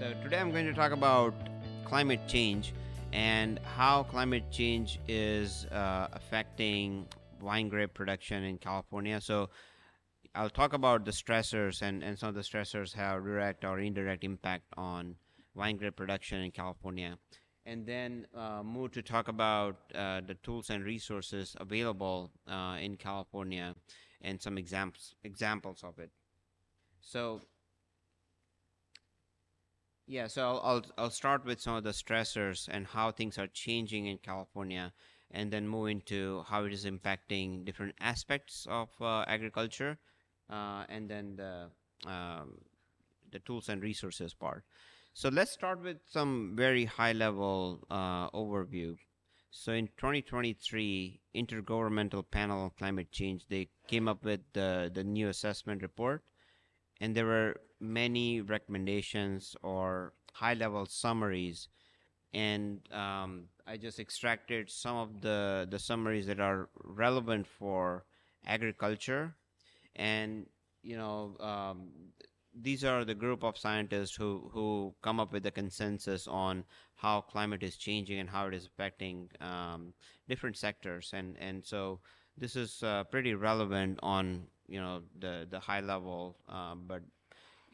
So today I'm going to talk about climate change and how climate change is affecting wine grape production in California. So I'll talk about the stressors, and some of the stressors have direct or indirect impact on wine grape production in California. And then move to talk about the tools and resources available in California and some examples of it. So yeah, so I'll start with some of the stressors and how things are changing in California, and then move into how it is impacting different aspects of agriculture, and then the tools and resources part. So let's start with some very high level overview. So in 2023, Intergovernmental Panel on Climate Change, they came up with the new assessment report, and there were many recommendations or high-level summaries, and I just extracted some of the summaries that are relevant for agriculture. And these are the group of scientists who come up with a consensus on how climate is changing and how it is affecting different sectors, and so this is pretty relevant on the high level, but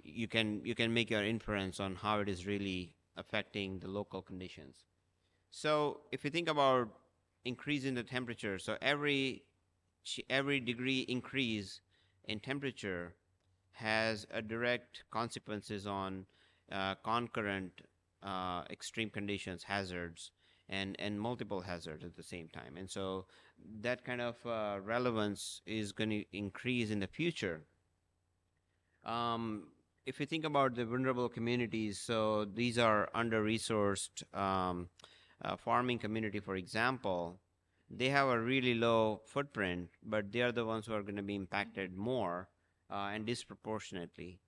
you can make your inference on how it is really affecting the local conditions. So if you think about increase in the temperature, so every degree increase in temperature has a direct consequences on concurrent extreme conditions, hazards, and multiple hazards at the same time. And so that kind of relevance is going to increase in the future. If you think about the vulnerable communities, so these are under-resourced farming community, for example, they have a really low footprint, but they are the ones who are going to be impacted more and disproportionately.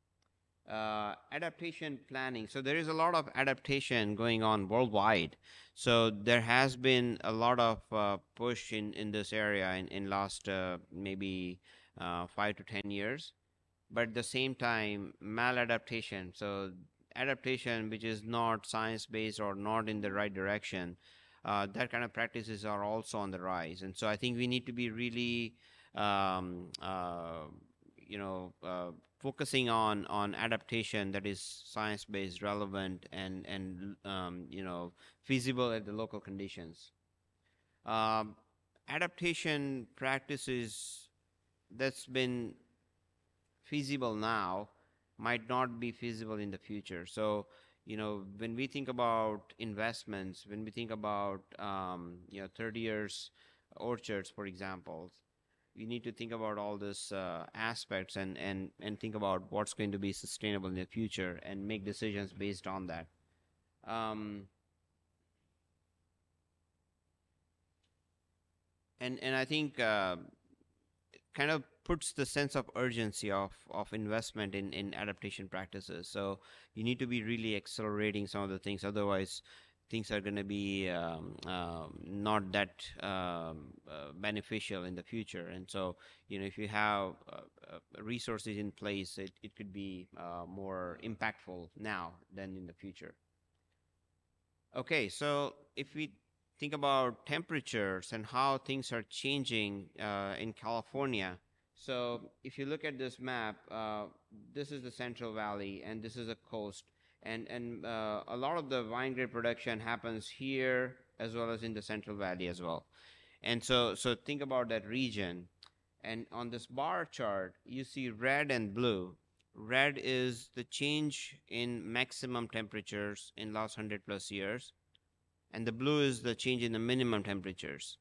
Adaptation planning. So there is a lot of adaptation going on worldwide. So there has been a lot of push in this area in last maybe 5 to 10 years. But at the same time, maladaptation. So adaptation which is not science-based or not in the right direction, that kind of practices are also on the rise. And so I think we need to be really focusing on adaptation that is science-based, relevant, and feasible at the local conditions. Adaptation practices that's been feasible now might not be feasible in the future. So when we think about investments, when we think about 30 years orchards, for example, you need to think about all these aspects and think about what's going to be sustainable in the future and make decisions based on that. And I think kind of puts the sense of urgency of investment in adaptation practices. So you need to be really accelerating some of the things, otherwise things are going to be not that beneficial in the future. And so if you have resources in place, it could be more impactful now than in the future. Okay, so if we think about temperatures and how things are changing in California. So if you look at this map, this is the Central Valley and this is the coast, and a lot of the wine grape production happens here as well as in the Central Valley as well. And so think about that region, and on this bar chart you see red and blue. Red is the change in maximum temperatures in last 100+ years, and the blue is the change in the minimum temperatures.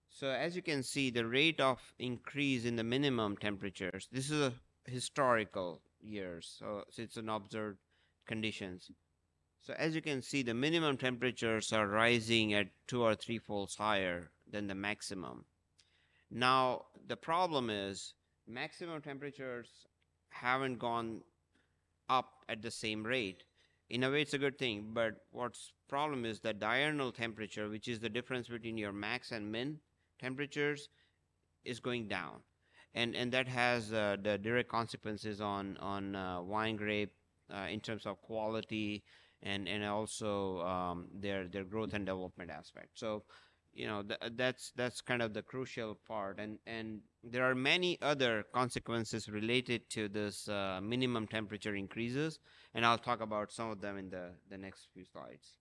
So as you can see, the rate of increase in the minimum temperatures, this is a historical years, so it's an observed conditions. So as you can see, the minimum temperatures are rising at 2 or 3 folds higher than the maximum. Now the problem is maximum temperatures haven't gone up at the same rate. In a way it's a good thing, but what's problem is the diurnal temperature, which is the difference between your max and min temperatures, is going down, and that has the direct consequences on wine grape in terms of quality and also their growth and development aspect. So, that's kind of the crucial part, and there are many other consequences related to this minimum temperature increases, and I'll talk about some of them in the next few slides.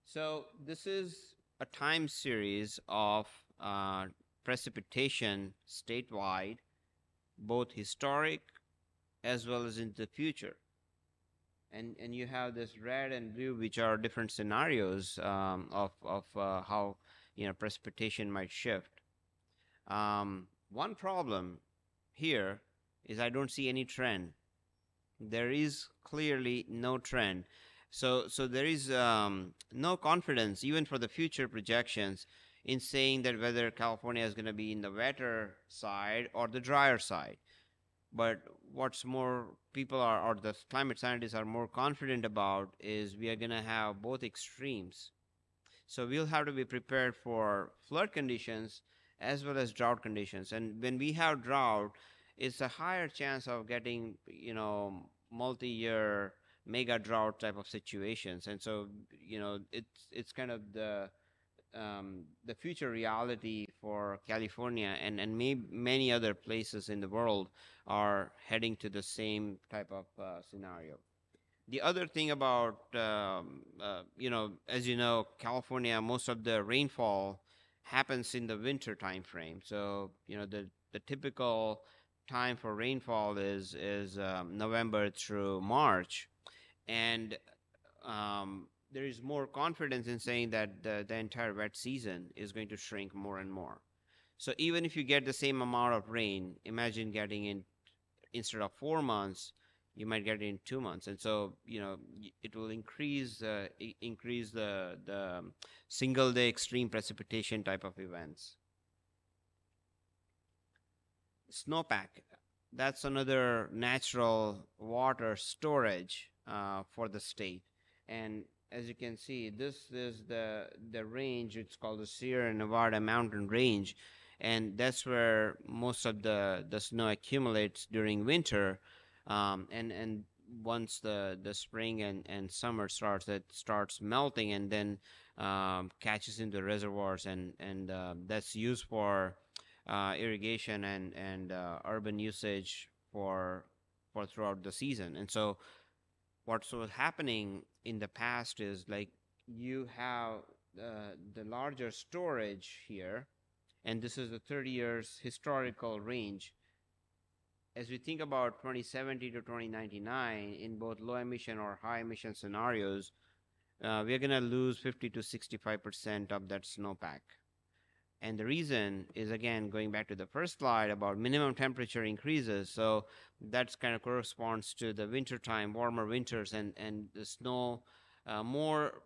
So this is a time series of precipitation statewide, both historic as well as in the future. And you have this red and blue, which are different scenarios of how precipitation might shift. One problem here is I don't see any trend. There is clearly no trend. So there is no confidence, even for the future projections, in saying that whether California is going to be in the wetter side or the drier side. But what's more, people are, or the climate scientists are more confident about, is we are going to have both extremes. So we'll have to be prepared for flood conditions as well as drought conditions. And when we have drought, it's a higher chance of getting, multi-year mega drought type of situations. And so, it's kind of the future reality for California, and many other places in the world are heading to the same type of scenario. The other thing about, as you know, California, most of the rainfall happens in the winter time frame. So, the typical time for rainfall is November through March. And there is more confidence in saying that the entire wet season is going to shrink more and more. So even if you get the same amount of rain, imagine getting in, instead of 4 months, you might get it in 2 months. And so, it will increase the single day extreme precipitation type of events. Snowpack, that's another natural water storage for the state. And as you can see, this is the range. It's called the Sierra Nevada mountain range, and that's where most of the snow accumulates during winter. And once the spring and summer starts, it starts melting and then catches into reservoirs, and that's used for irrigation and urban usage for throughout the season. And so what's happening in the past is, like, you have the larger storage here, and this is the 30 years historical range. As we think about 2070 to 2099, in both low emission or high emission scenarios, we're going to lose 50 to 65% of that snowpack. And the reason is, again, going back to the first slide about minimum temperature increases. So that's kind of corresponds to the wintertime, warmer winters, and the snow, more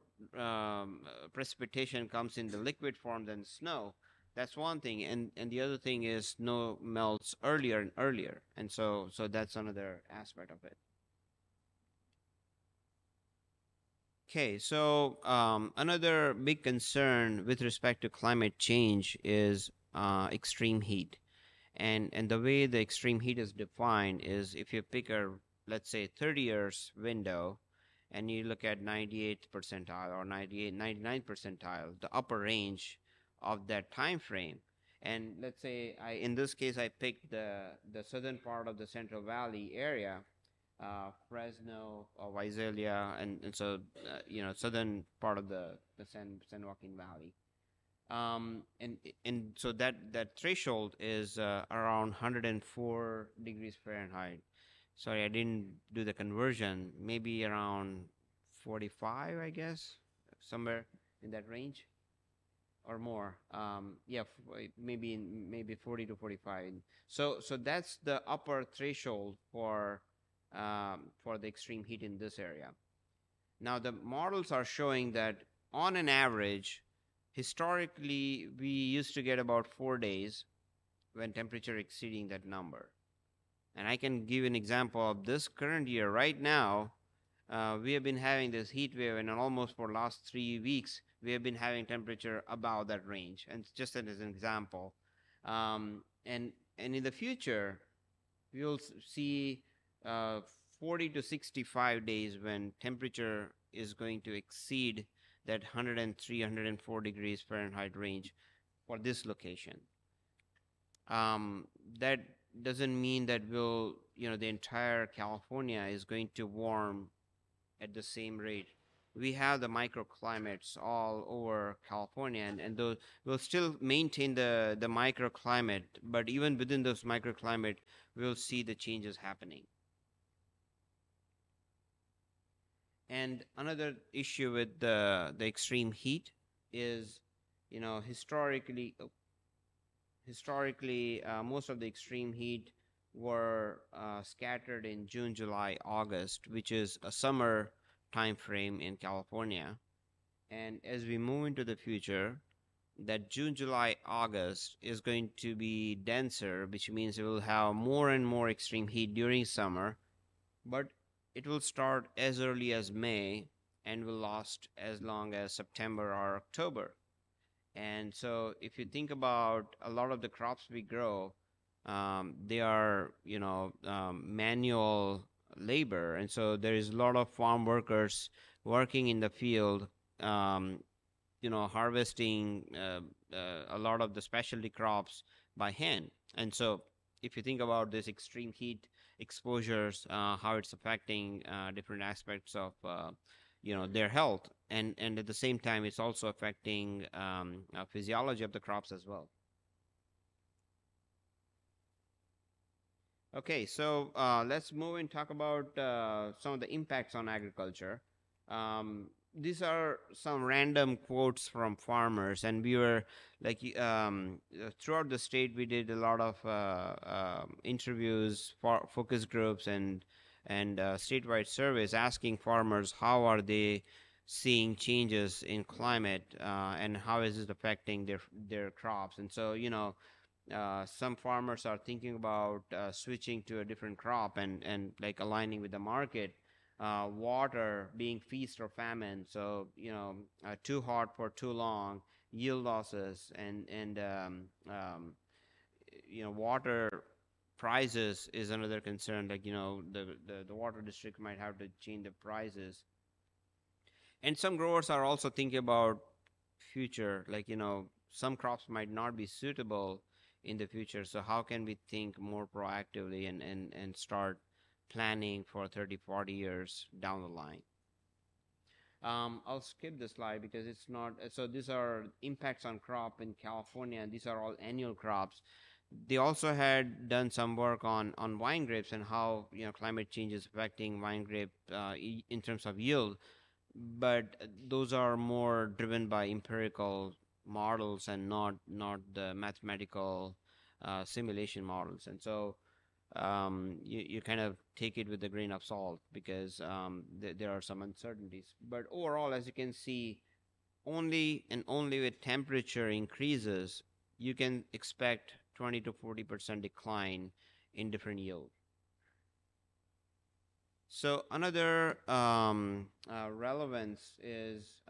precipitation comes in the liquid form than snow. That's one thing. And the other thing is snow melts earlier and earlier. And so that's another aspect of it. Okay, so another big concern with respect to climate change is extreme heat. And the way the extreme heat is defined is, if you pick a, let's say, 30 years window, and you look at 98th percentile or 99th percentile, the upper range of that time frame. And let's say, in this case, I picked the southern part of the Central Valley area, Fresno, Visalia, and so southern part of the San Joaquin Valley, and so that threshold is around 104 degrees Fahrenheit. Sorry, I didn't do the conversion. Maybe around 45, I guess, somewhere in that range, or more. Yeah, maybe 40 to 45. So that's the upper threshold for the extreme heat in this area. Now, the models are showing that on an average, historically, we used to get about 4 days when temperature exceeding that number. And I can give an example of this current year. Right now, we have been having this heat wave, and almost for last 3 weeks, we have been having temperature above that range. And just as an example, and in the future, we will see 40 to 65 days when temperature is going to exceed that 103, 104 degrees Fahrenheit range for this location. That doesn't mean that the entire California is going to warm at the same rate. We have the microclimates all over California, and those will still maintain the microclimate, but even within those microclimate, we'll see the changes happening. And another issue with the extreme heat is, historically, most of the extreme heat were scattered in June, July, August, which is a summer time frame in California. And as we move into the future, that June, July, August is going to be denser, which means it will have more and more extreme heat during summer, but it will start as early as May and will last as long as September or October. And so if you think about a lot of the crops we grow, they are, manual labor. And so there is a lot of farm workers working in the field, harvesting a lot of the specialty crops by hand. And so if you think about this extreme heat exposures, how it's affecting different aspects of their health, and at the same time it's also affecting physiology of the crops as well. Okay, so let's move and talk about some of the impacts on agriculture. These are some random quotes from farmers, and we were throughout the state we did a lot of interviews, focus groups, and statewide surveys asking farmers how are they seeing changes in climate, and how is it affecting their crops. And so some farmers are thinking about switching to a different crop and like aligning with the market. Water being feast or famine, so too hot for too long, yield losses, and water prices is another concern. Like the water district might have to change the prices. And some growers are also thinking about future, like some crops might not be suitable in the future. So how can we think more proactively and start planning for 30, 40 years down the line? I'll skip this slide because it's not, so these are impacts on crop in California, and these are all annual crops. They also had done some work on wine grapes and how climate change is affecting wine grape in terms of yield, but those are more driven by empirical models and not the mathematical simulation models. And so you kind of take it with a grain of salt because there are some uncertainties. But overall, as you can see, only with temperature increases, you can expect 20 to 40% decline in different yield. So another relevance is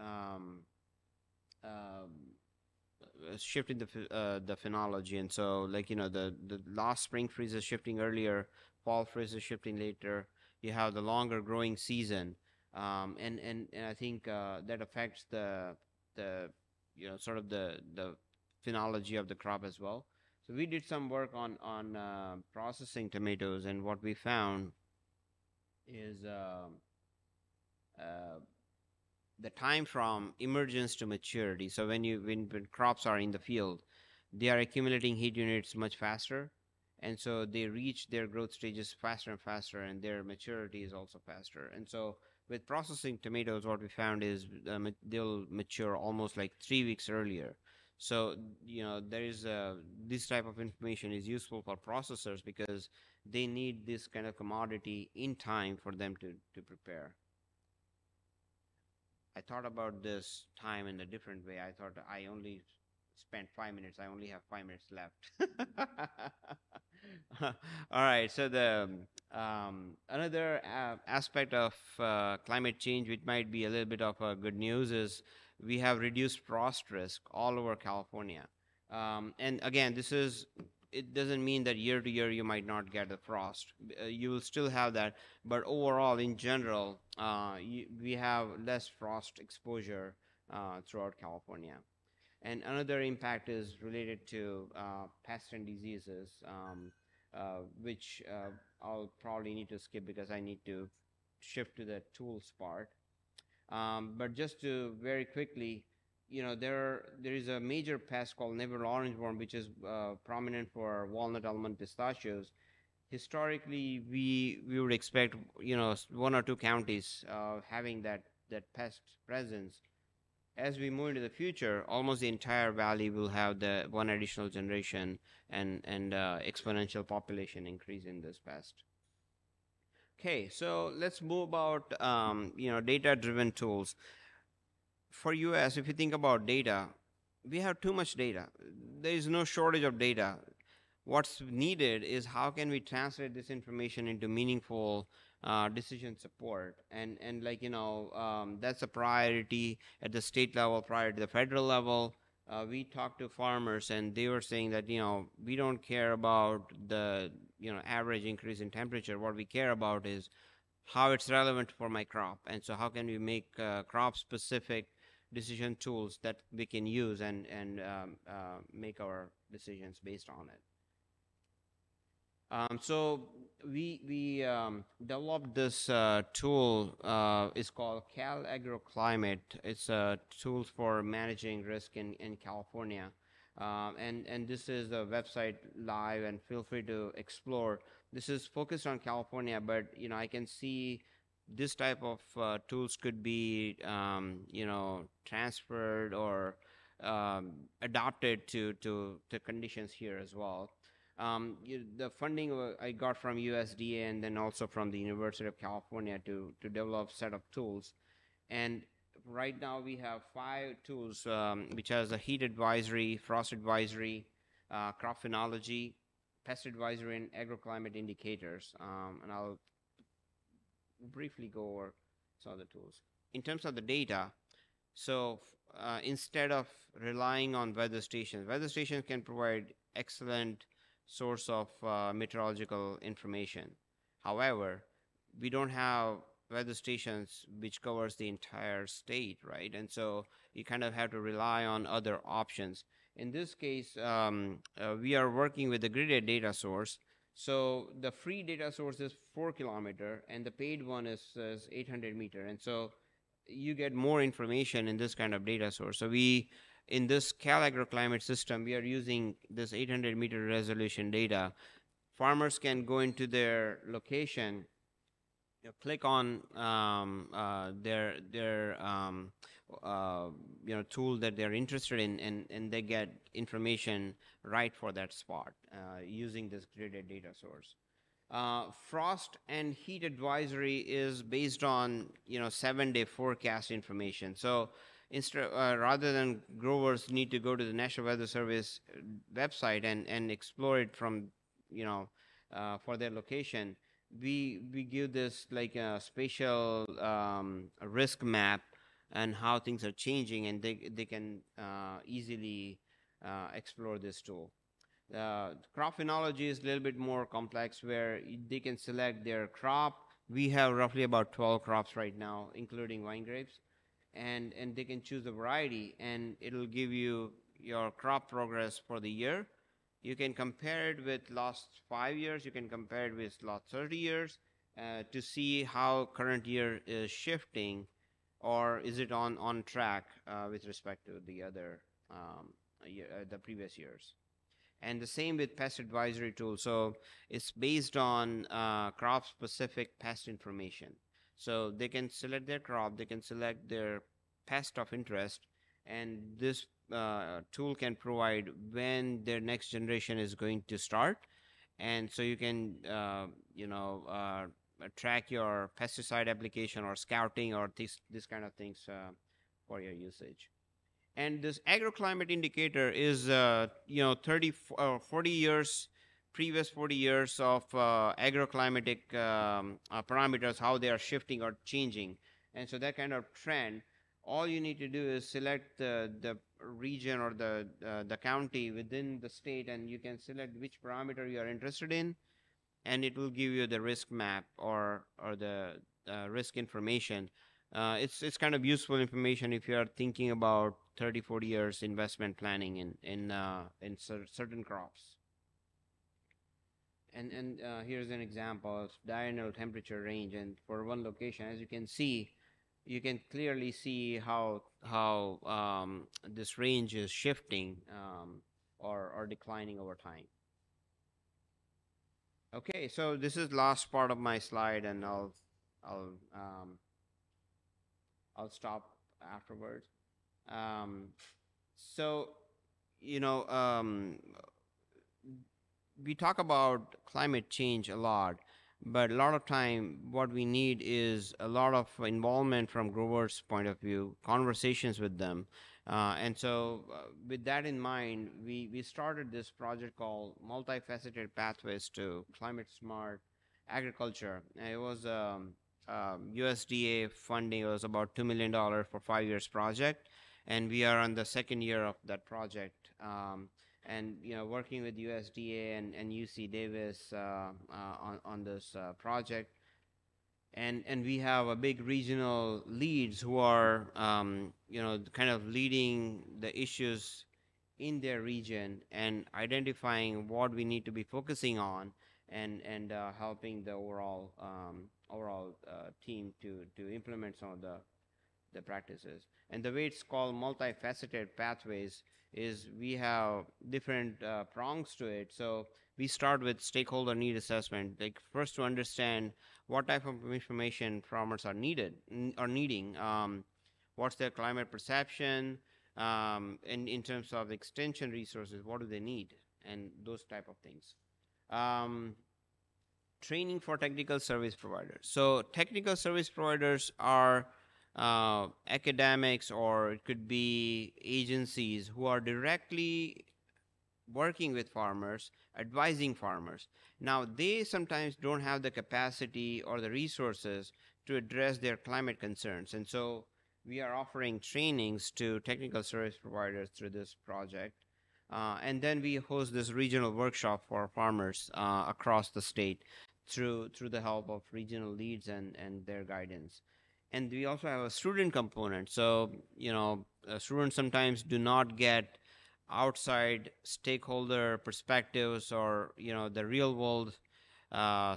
shifting the phenology. And so the last spring freeze is shifting earlier, fall freeze is shifting later. You have the longer growing season, and I think that affects the sort of the phenology of the crop as well. So we did some work on processing tomatoes, and what we found is the time from emergence to maturity. So when crops are in the field, they are accumulating heat units much faster, and so they reach their growth stages faster and faster, and their maturity is also faster. And so with processing tomatoes, what we found is they'll mature almost like 3 weeks earlier. So there is this type of information is useful for processors because they need this kind of commodity in time for them to prepare. I thought about this time in a different way. I thought I only spent 5 minutes. I only have 5 minutes left. All right. So the another aspect of climate change, which might be a little bit of good news, is we have reduced frost risk all over California. And again, this is it doesn't mean that year to year you might not get the frost. You will still have that, but overall, in general, we have less frost exposure throughout California. And another impact is related to pests and diseases, which I'll probably need to skip because I need to shift to the tools part. But just to very quickly, there is a major pest called Navel orangeworm, which is prominent for walnut, almond, pistachios. Historically, we would expect one or two counties having that pest presence. As we move into the future, almost the entire valley will have the one additional generation and exponential population increase in this pest. Okay, so let's move about data-driven tools. For US, if you think about data, we have too much data. There is no shortage of data. What's needed is how can we translate this information into meaningful decision support, and that's a priority at the state level, prior to the federal level. We talked to farmers, and they were saying that we don't care about the average increase in temperature. What we care about is how it's relevant for my crop, and so how can we make crop specific decision tools that we can use and make our decisions based on it. So we developed this tool. It's called Cal AgroClimate. It's a tool for managing risk in California, and this is the website live, and feel free to explore. This is focused on California, but I can see this type of tools could be transferred or adopted to conditions here as well. The funding I got from USDA and then also from the University of California to develop a set of tools. And right now we have 5 tools, which has a heat advisory, frost advisory, crop phenology, pest advisory, and agroclimate indicators. And I'll briefly go over some of the tools. In terms of the data, so instead of relying on weather stations can provide excellent source of meteorological information. However, we don't have weather stations which covers the entire state, right? And so you kind of have to rely on other options. In this case, we are working with the gridded data source. So the free data source is 4 kilometer and the paid one is 800 meter. And so you get more information in this kind of data source. So in this Cal AgroClimate system, we are using this 800 meter resolution data. Farmers can go into their location, click on their tool that they're interested in, and they get information right for that spot using this gridded data source. Frost and heat advisory is based on 7-day forecast information. So rather than growers need to go to the National Weather Service website and explore it from for their location, we give this like a spatial risk map and how things are changing, and they can easily explore this tool. Crop phenology is a little bit more complex, where they can select their crop. We have roughly about 12 crops right now, including wine grapes, and they can choose a variety, and it'll give you your crop progress for the year. You can compare it with last 5 years. You can compare it with last 30 years to see how current year is shifting, or is it on track with respect to the other the previous years. And the same with pest advisory tool. So it's based on crop-specific pest information. So they can select their crop, they can select their pest of interest, and this tool can provide when their next generation is going to start. And so you can, track your pesticide application or scouting or this kind of things for your usage. And this agroclimate indicator is 40 years, previous 40 years of agroclimatic parameters, how they are shifting or changing. And so that kind of trend, all you need to do is select the region or the county within the state, and you can select which parameter you are interested in, and it will give you the risk map or the risk information. It's kind of useful information if you are thinking about 30-40 years investment planning in certain crops. And here's an example of diurnal temperature range, and for one location, as you can see, you can clearly see how this range is shifting or declining over time. Okay, so this is last part of my slide, and I'll I'll stop afterwards. So, you know, we talk about climate change a lot, but a lot of time what we need is a lot of involvement from growers' point of view, conversations with them. With that in mind, we started this project called Multifaceted Pathways to Climate Smart Agriculture. It was USDA funding. It was about $2 million for 5 years project, and we are on the second year of that project. And working with USDA and UC Davis on this project, and we have a big regional leads who are kind of leading the issues in their region and identifying what we need to be focusing on, and helping the overall team to implement some of the practices. And the way it's called multifaceted pathways is we have different prongs to it. So we start with stakeholder need assessment, like first to understand what type of information farmers are needing. What's their climate perception, and in terms of extension resources, what do they need, and those type of things. Training for technical service providers. So technical service providers are academics, or it could be agencies who are directly working with farmers, advising farmers. Now, they sometimes don't have the capacity or the resources to address their climate concerns. And so we are offering trainings to technical service providers through this project. And then we host this regional workshop for farmers across the state through the help of regional leads and their guidance. And we also have a student component. So, students sometimes do not get outside stakeholder perspectives or, the real world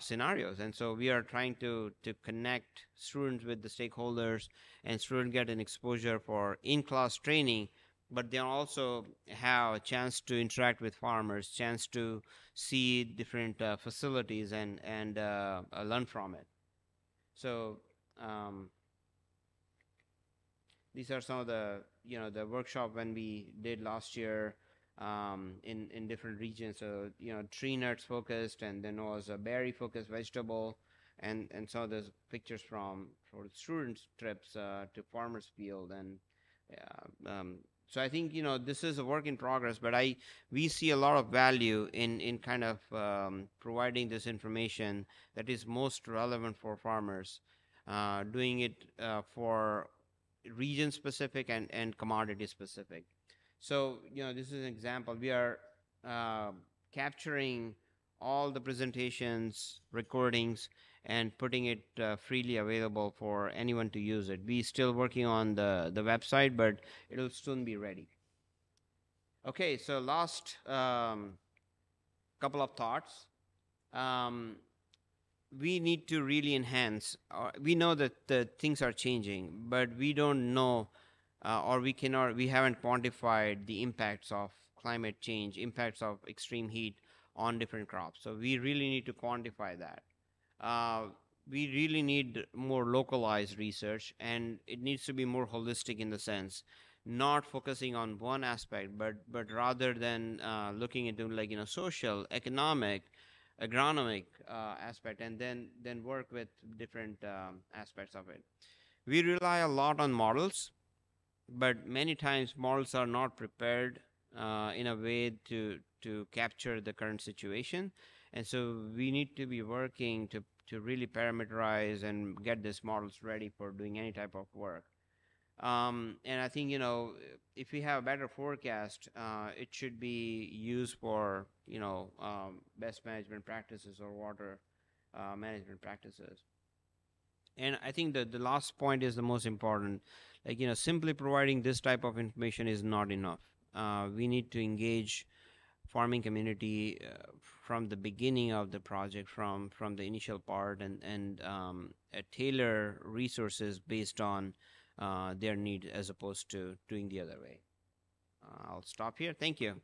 scenarios. And so we are trying to connect students with the stakeholders, and students get an exposure for in-class training, but they also have a chance to interact with farmers, chance to see different facilities and learn from it. So these are some of the the workshop when we did last year in different regions. So tree nuts focused, and then was a berry focused vegetable, and some of those pictures for students trips to farmers field. And so I think this is a work in progress, but we see a lot of value in kind of providing this information that is most relevant for farmers, doing it for region specific and commodity specific. So this is an example. We are capturing all the presentations, recordings, and putting it freely available for anyone to use it. We still working on the website, but it'll soon be ready. Okay, so last couple of thoughts. We need to really enhance. We know that the things are changing, but we don't know, or we haven't quantified the impacts of climate change, impacts of extreme heat on different crops. So we really need to quantify that. We really need more localized research, and it needs to be more holistic in the sense, not focusing on one aspect, but rather than looking into social, economic, agronomic aspect, and then work with different aspects of it. We rely a lot on models, but many times models are not prepared in a way to capture the current situation. And so we need to be working to really parameterize and get these models ready for doing any type of work. And I think, if we have a better forecast, it should be used for, best management practices or water management practices. And I think that the last point is the most important. Like, simply providing this type of information is not enough. We need to engage farming community from the beginning of the project, from the initial part, and tailor resources based on their need, as opposed to doing the other way. I'll stop here. Thank you.